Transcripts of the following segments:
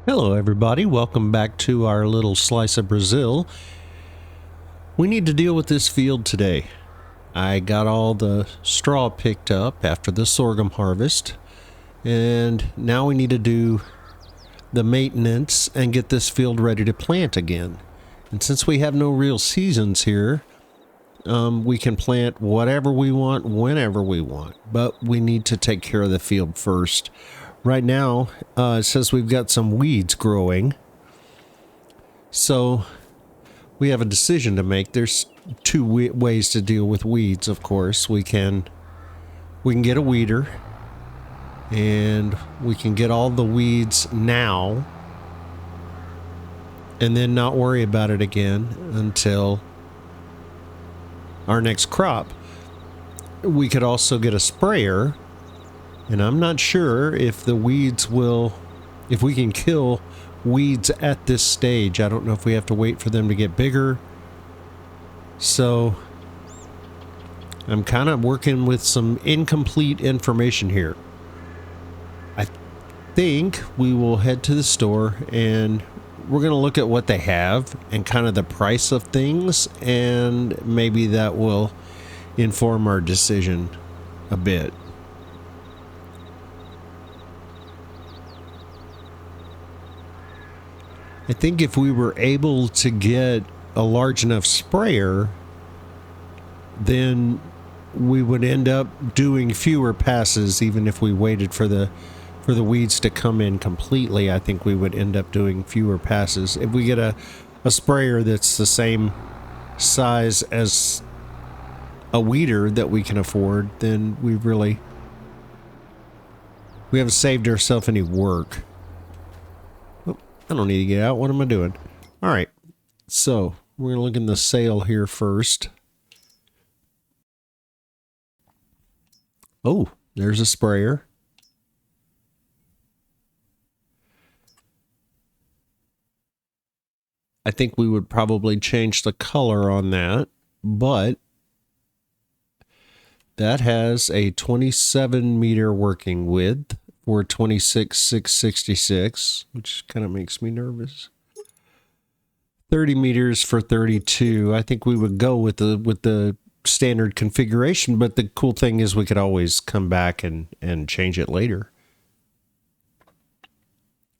Hello everybody, welcome back to our little slice of Brazil. We need to deal with this field today. I got all the straw picked up after the sorghum harvest, and now we need to do the maintenance and get this field ready to plant again. And since we have no real seasons here, we can plant whatever we want, whenever we want, but we need to take care of the field first. Right now, it says we've got some weeds growing. So we have a decision to make. There's two ways to deal with weeds, of course. We can get a weeder, and we can get all the weeds now and then not worry about it again until our next crop. We could also get a sprayer. And I'm not sure if the weeds if we can kill weeds at this stage. I don't know if we have to wait for them to get bigger. So I'm kind of working with some incomplete information here. I think we will head to the store and we're going to look at what they have and kind of the price of things, and maybe that will inform our decision a bit. I think if we were able to get a large enough sprayer, then we would end up doing fewer passes. Even if we waited for the weeds to come in completely, I think we would end up doing fewer passes. If we get a sprayer that's the same size as a weeder that we can afford, then we haven't saved ourselves any work. I don't need to get out. What am I doing? All right. So we're going to look in the sale here first. Oh, there's a sprayer. I think we would probably change the color on that, but that has a 27 meter working width for 26,666, which kind of makes me nervous. 30 meters for 32. I think we would go with the standard configuration, but the cool thing is we could always come back and change it later.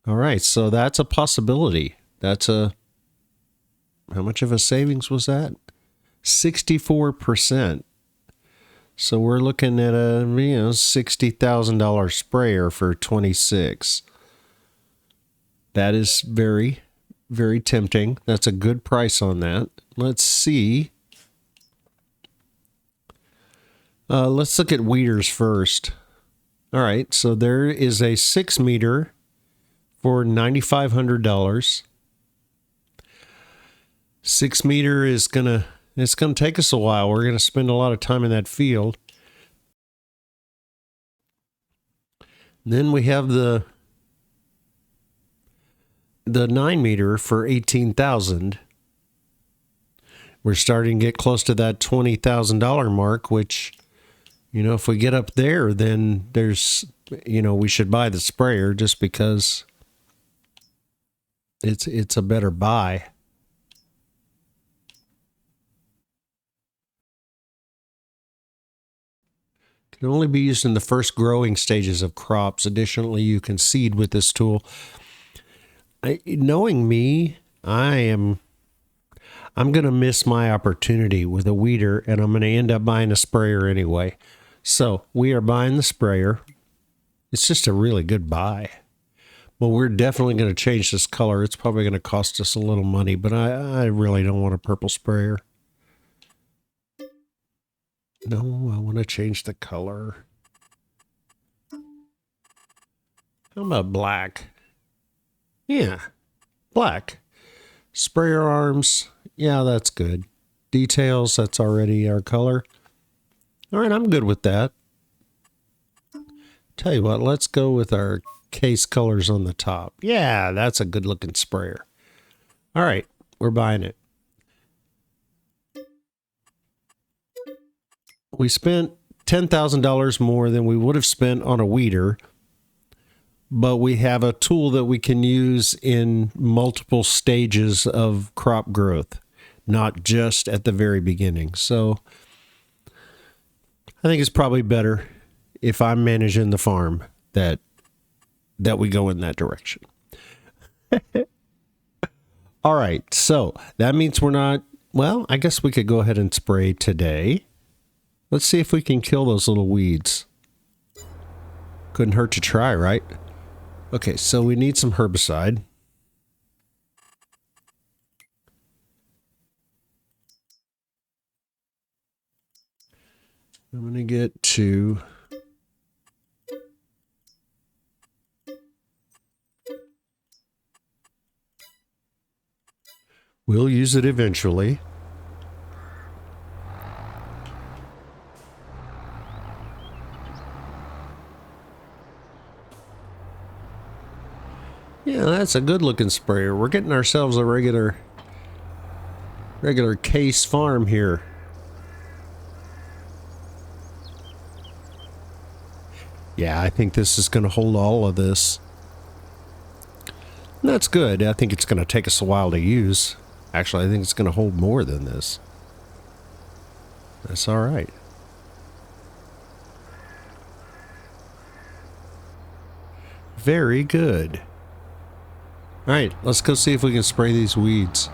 All right, so that's a possibility. How much of a savings was that? 64%. So we're looking at a $60,000 sprayer for 26. That is very, very tempting. That's a good price on that. Let's see. Let's look at weeders first. All right, so there is a 6 meter for $9,500. 6 meter is it's going to take us a while. We're going to spend a lot of time in that field. Then we have the 9 meter for $18,000. We're starting to get close to that $20,000 mark, which, if we get up there, then we should buy the sprayer just because it's a better buy. Can only be used in the first growing stages of crops. Additionally, you can seed with this tool. Knowing me, I'm going to miss my opportunity with a weeder, and I'm going to end up buying a sprayer anyway. So we are buying the sprayer. It's just a really good buy. Well, we're definitely going to change this color. It's probably going to cost us a little money, but I really don't want a purple sprayer. No, I want to change the color. How about black? Yeah, black. Sprayer arms. Yeah, that's good. Details, that's already our color. All right, I'm good with that. Tell you what, let's go with our case colors on the top. Yeah, that's a good looking sprayer. All right, we're buying it. We spent $10,000 more than we would have spent on a weeder, but we have a tool that we can use in multiple stages of crop growth, not just at the very beginning. So I think it's probably better if I'm managing the farm that we go in that direction. All right, so that means we're not, well, I guess we could go ahead and spray today. Let's see if we can kill those little weeds. Couldn't hurt to try, right? Okay, so we need some herbicide. I'm going to get to... We'll use it eventually. Yeah, that's a good looking sprayer. We're getting ourselves a regular case farm here. Yeah, I think this is going to hold all of this. And that's good. I think it's going to take us a while to use. Actually, I think it's going to hold more than this. That's all right. Very good. All right, let's go see if we can spray these weeds.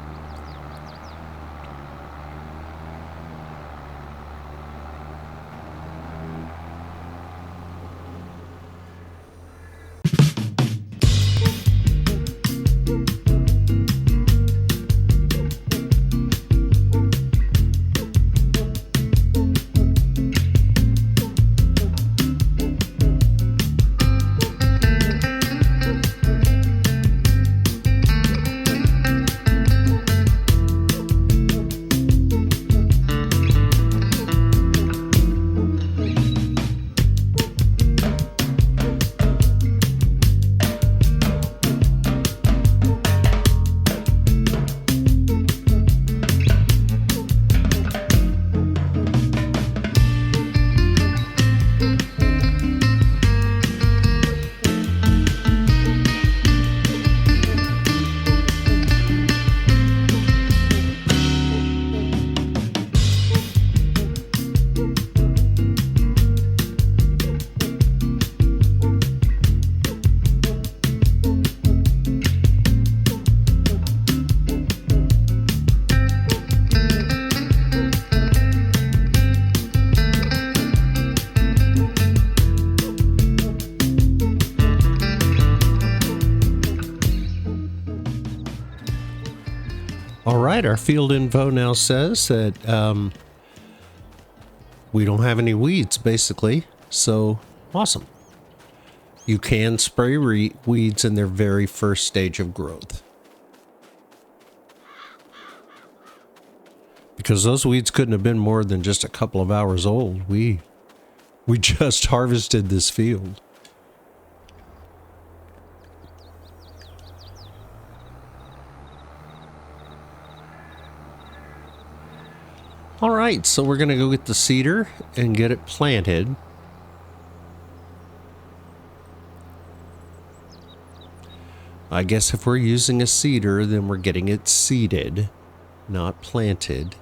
All right, our field info now says that we don't have any weeds, basically. So, awesome. You can spray weeds in their very first stage of growth. Because those weeds couldn't have been more than just a couple of hours old. We just harvested this field. All right, so we're going to go get the cedar and get it planted. I guess if we're using a cedar, then we're getting it seeded, not planted.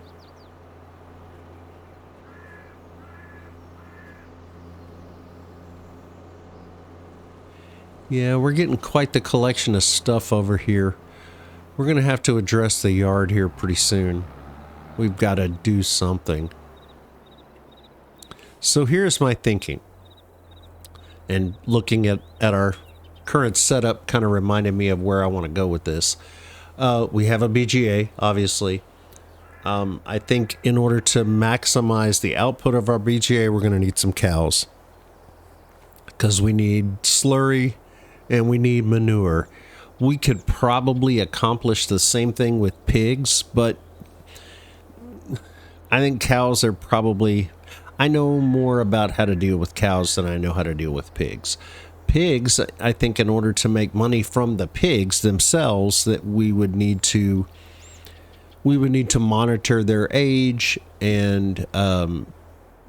Yeah, we're getting quite the collection of stuff over here. We're going to have to address the yard here pretty soon. We've got to do something. So here's my thinking. And looking at our current setup kind of reminded me of where I want to go with this. We have a BGA, obviously. I think in order to maximize the output of our BGA, we're going to need some cows. Because we need slurry and we need manure. We could probably accomplish the same thing with pigs, but I think cows are probably... I know more about how to deal with cows than I know how to deal with pigs. Pigs, I think in order to make money from the pigs themselves, that we would need to monitor their age and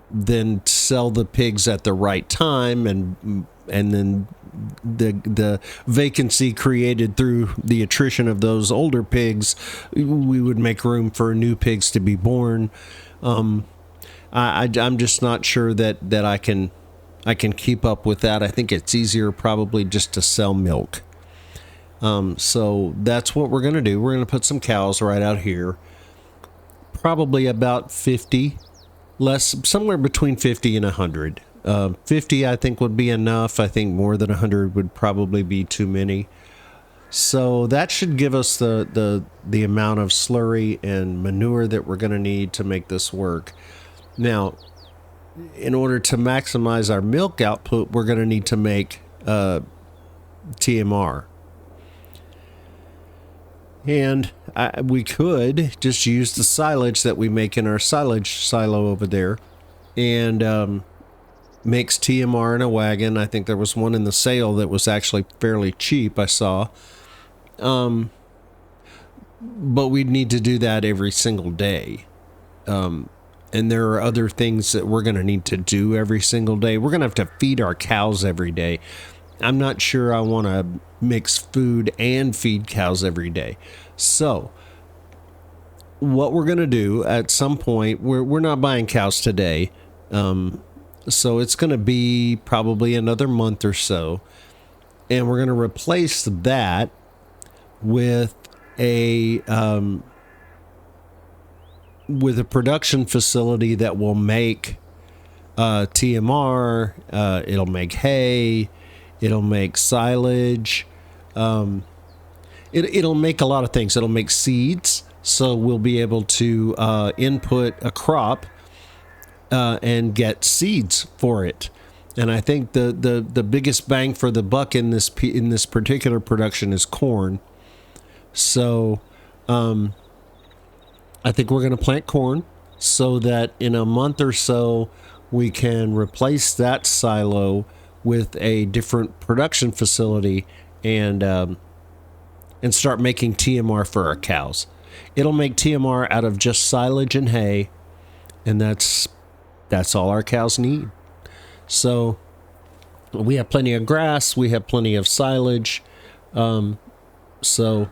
then sell the pigs at the right time and and then the vacancy created through the attrition of those older pigs, we would make room for new pigs to be born. I'm just not sure that I can keep up with that. I think it's easier probably just to sell milk. So that's what we're going to do. We're going to put some cows right out here. Probably about 50, somewhere between 50 and 100. 50 I think would be enough. I think more than 100 would probably be too many. So that should give us the amount of slurry and manure that we're going to need to make this work. Now, in order to maximize our milk output, we're going to need to make TMR. And we could just use the silage that we make in our silage silo over there and makes TMR in a wagon. I think there was one in the sale that was actually fairly cheap, I saw. But we'd need to do that every single day. And there are other things that we're going to need to do every single day. We're going to have to feed our cows every day. I'm not sure I want to mix food and feed cows every day. So what we're going to do at some point, we're not buying cows today. So it's going to be probably another month or so. And we're going to replace that with a production facility that will make TMR. It'll make hay. It'll make silage. It'll make a lot of things. It'll make seeds. So we'll be able to input a crop and get seeds for it. And I think the biggest bang for the buck in this particular production is corn. So I think we're going to plant corn so that in a month or so we can replace that silo with a different production facility and start making TMR for our cows. It'll make TMR out of just silage and hay, and that's all our cows need. So we have plenty of grass, we have plenty of silage, so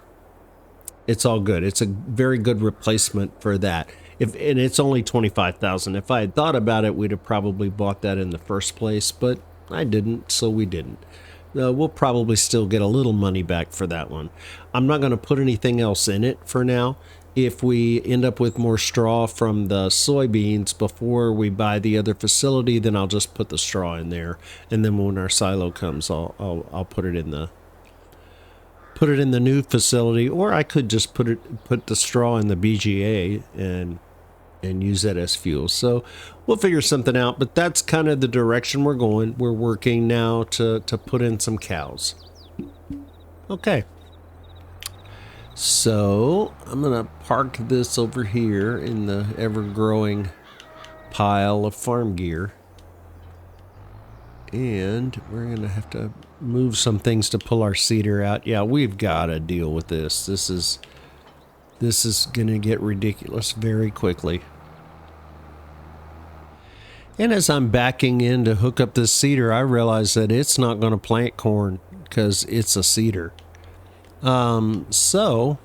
it's all good. It's a very good replacement for that. And it's only $25,000. If I had thought about it, we'd have probably bought that in the first place, but I didn't, so we didn't. We'll probably still get a little money back for that one. I'm not going to put anything else in it for now. If we end up with more straw from the soybeans before we buy the other facility, then I'll just put the straw in there. And then when our silo comes, I'll put it in the new facility, or I could just put the straw in the BGA and use that as fuel. So we'll figure something out, but that's kind of the direction we're going. We're working now to put in some cows. Okay. So I'm going to park this over here in the ever-growing pile of farm gear. And we're going to have to move some things to pull our seeder out. Yeah, we've got to deal with this. This is going to get ridiculous very quickly. And as I'm backing in to hook up this seeder, I realize that it's not going to plant corn because it's a seeder. So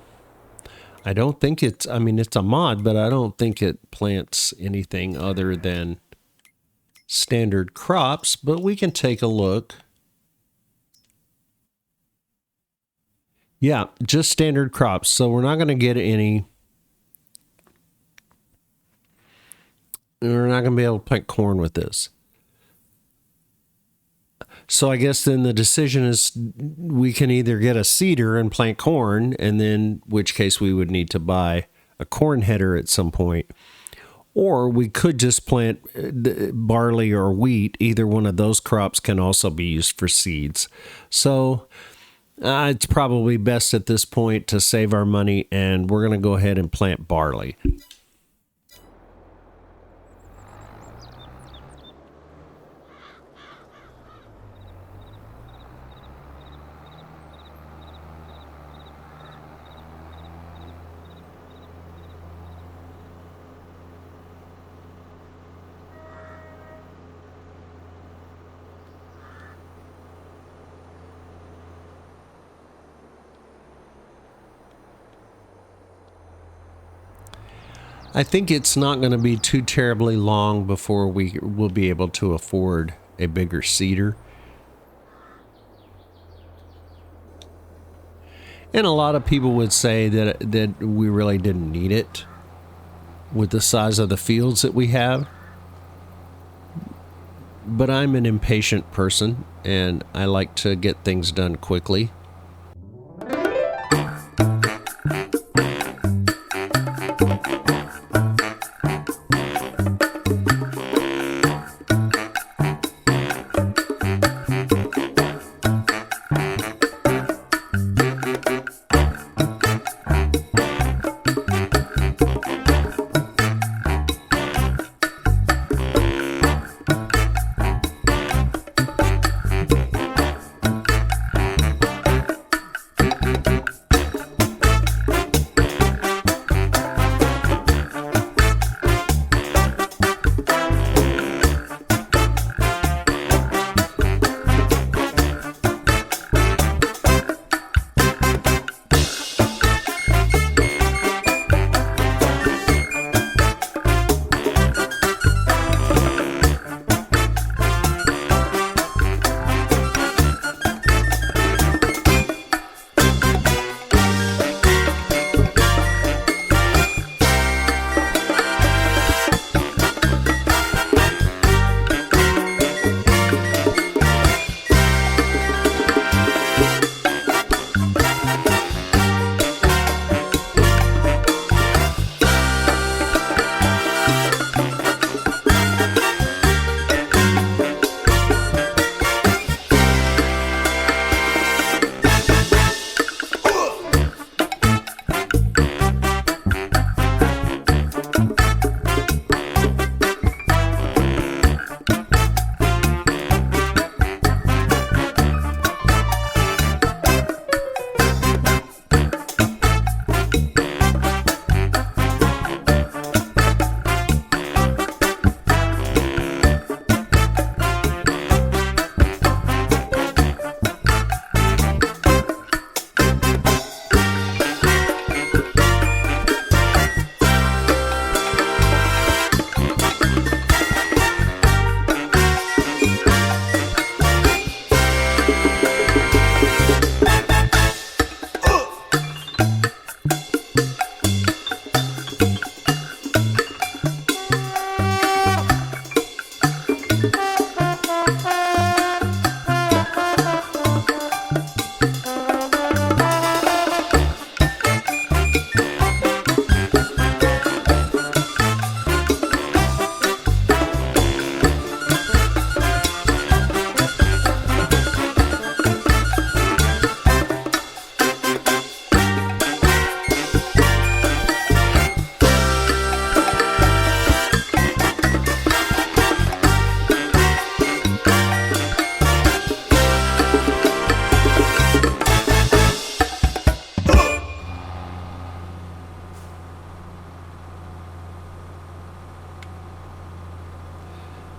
I don't think it's a mod, but I don't think it plants anything other than standard crops, but we can take a look. Yeah, just standard crops. So we're not going to get any. We're not going to be able to plant corn with this. So I guess then the decision is we can either get a seeder and plant corn, and then which case we would need to buy a corn header at some point. Or we could just plant barley or wheat. Either one of those crops can also be used for seeds. So it's probably best at this point to save our money, and we're going to go ahead and plant barley. I think it's not going to be too terribly long before we will be able to afford a bigger seeder. And a lot of people would say that we really didn't need it with the size of the fields that we have. But I'm an impatient person and I like to get things done quickly.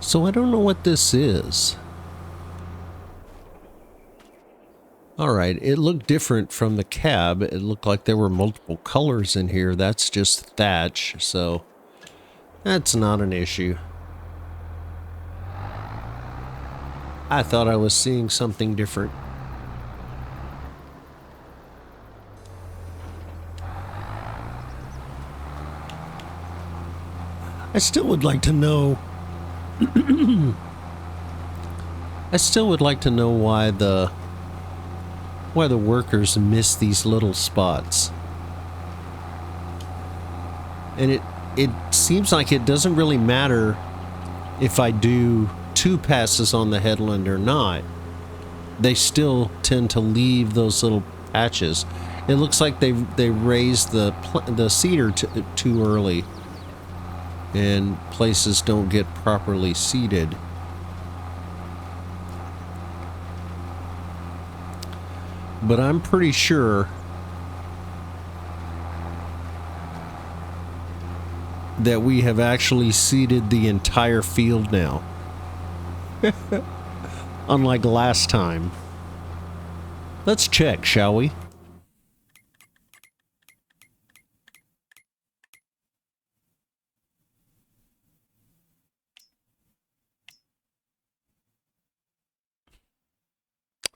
So I don't know what this is. Alright, it looked different from the cab. It looked like there were multiple colors in here. That's just thatch, so that's not an issue. I thought I was seeing something different. I still would like to know I still would like to know why the workers miss these little spots. And it seems like it doesn't really matter if I do 2 passes on the headland or not. They still tend to leave those little patches. It looks like they raised the cedar too early, and places don't get properly seeded. But I'm pretty sure that we have actually seeded the entire field now. Unlike last time. Let's check, shall we?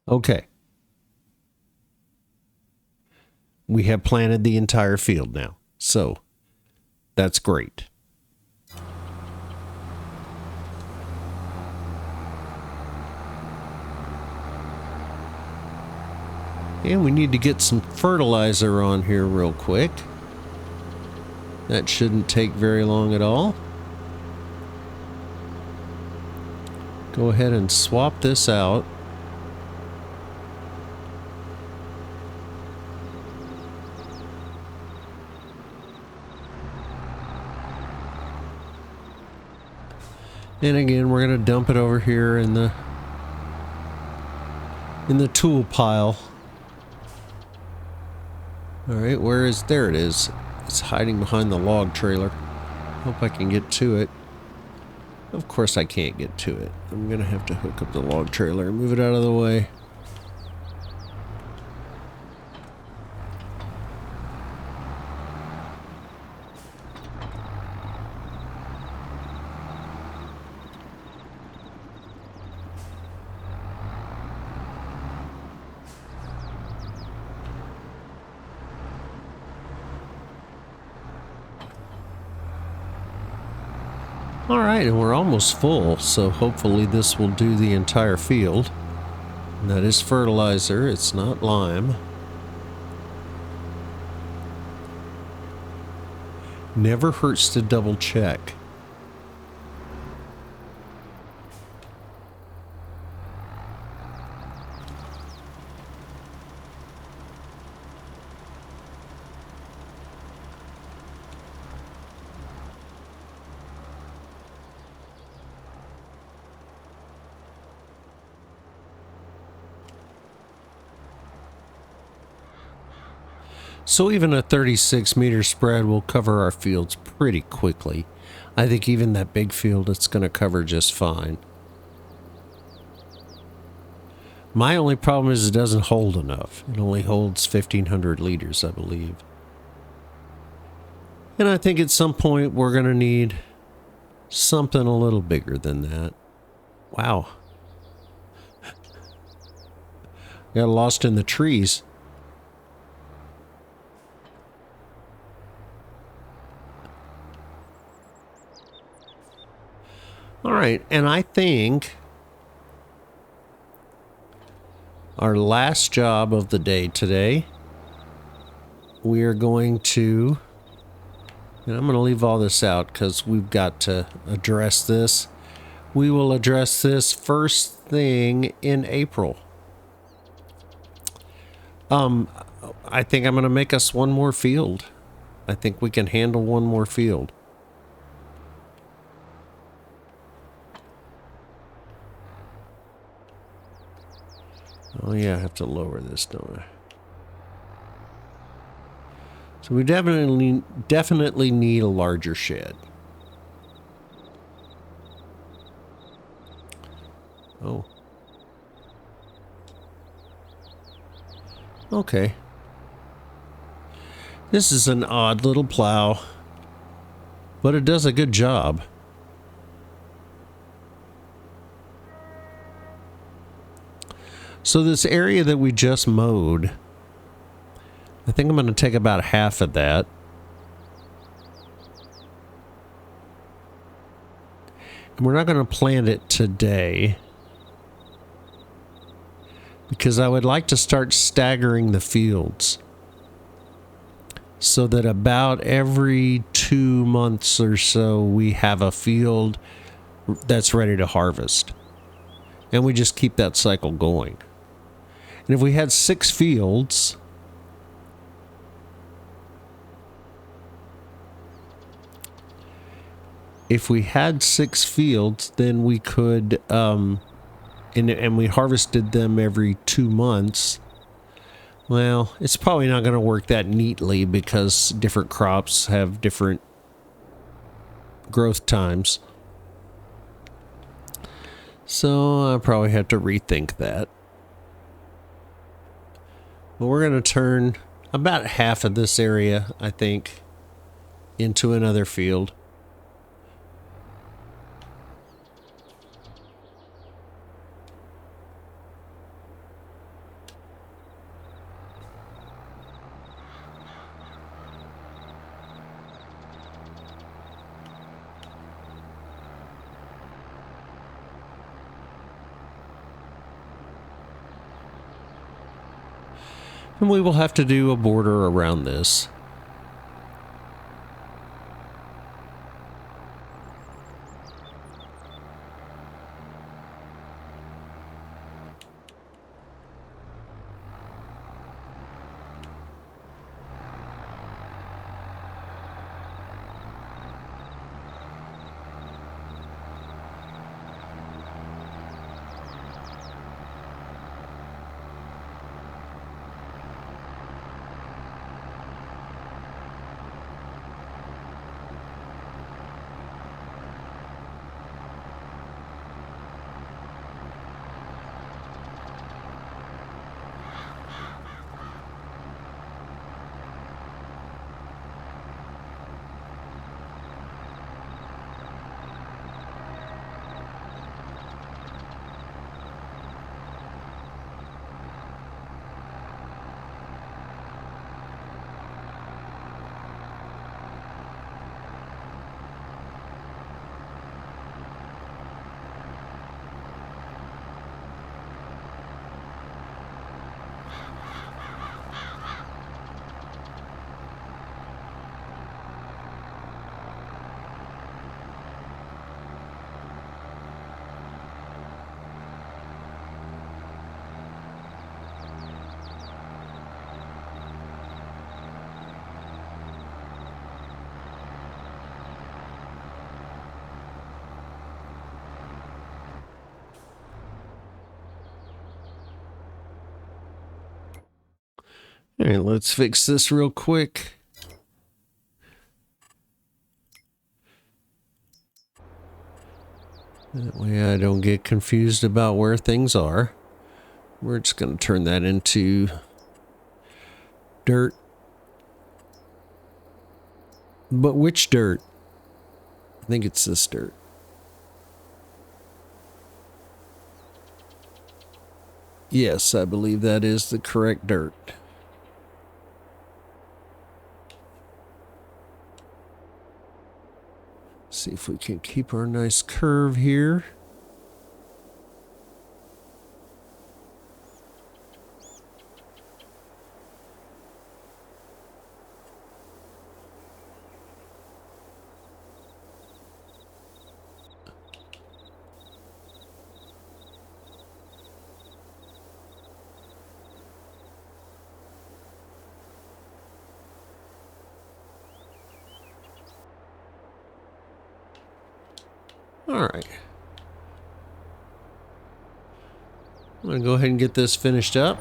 Okay. We have planted the entire field now. So that's great. And we need to get some fertilizer on here real quick. That shouldn't take very long at all. Go ahead and swap this out. And again, we're going to dump it over here in the tool pile. All right, there it is. It's hiding behind the log trailer. Hope I can get to it. Of course I can't get to it. I'm going to have to hook up the log trailer and move it out of the way. All right, and we're almost full, so hopefully this will do the entire field. And that is fertilizer, it's not lime. Never hurts to double check. So even a 36-meter spread will cover our fields pretty quickly. I think even that big field it's going to cover just fine. My only problem is it doesn't hold enough. It only holds 1,500 liters, I believe. And I think at some point we're going to need something a little bigger than that. Wow. Got lost in the trees. All right, and I think our last job of the day today, we are going to, and I'm going to leave all this out because we've got to address this. We will address this first thing in April. I think I'm going to make us one more field. I think we can handle one more field. Oh yeah, I have to lower this, don't I? So we definitely need a larger shed. Oh. Okay. This is an odd little plow, but it does a good job. So this area that we just mowed, I think I'm going to take about half of that. And we're not going to plant it today, because I would like to start staggering the fields so that about every 2 months or so we have a field that's ready to harvest. And we just keep that cycle going. And if we had 6 fields, then we could, and we harvested them every 2 months. Well, it's probably not going to work that neatly because different crops have different growth times. So I probably have to rethink that. But we're going to turn about half of this area, I think, into another field. And we will have to do a border around this. All right, let's fix this real quick. That way I don't get confused about where things are. We're just going to turn that into dirt. But which dirt? I think it's this dirt. Yes, I believe that is the correct dirt. See if we can keep our nice curve here. All right. I'm going to go ahead and get this finished up.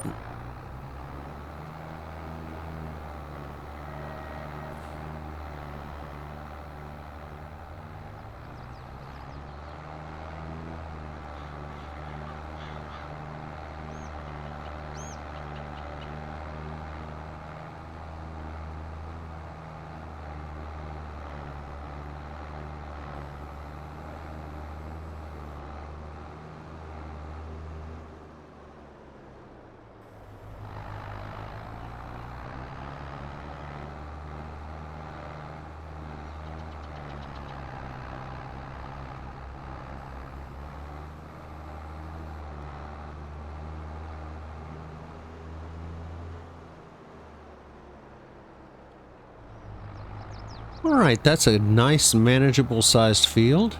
All right, that's a nice manageable sized field.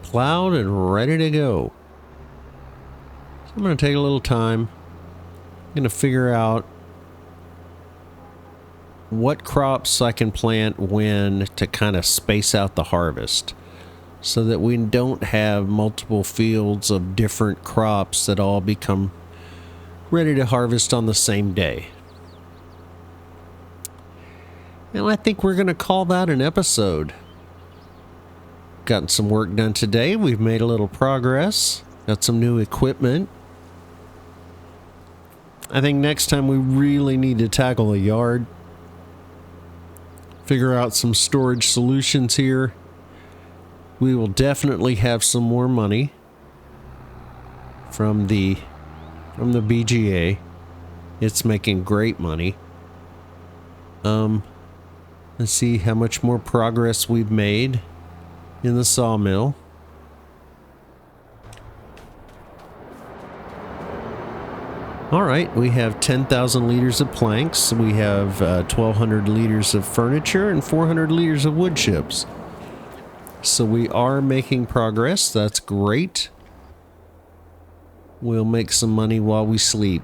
Plowed and ready to go. So I'm going to take a little time. I'm going to figure out what crops I can plant when to kind of space out the harvest so that we don't have multiple fields of different crops that all become ready to harvest on the same day. And I think we're going to call that an episode. Gotten some work done today. We've made a little progress. Got some new equipment. I think next time we really need to tackle a yard. Figure out some storage solutions here. We will definitely have some more money from the BGA. It's making great money. Let's see how much more progress we've made in the sawmill. All right, we have 10,000 liters of planks. We have 1,200 liters of furniture and 400 liters of wood chips. So we are making progress. That's great. We'll make some money while we sleep.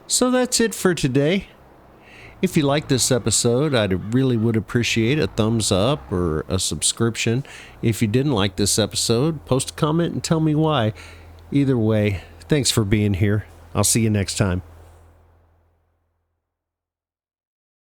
So that's it for today. If you like this episode, I really would appreciate a thumbs up or a subscription. If you didn't like this episode, post a comment and tell me why. Either way, thanks for being here. I'll see you next time.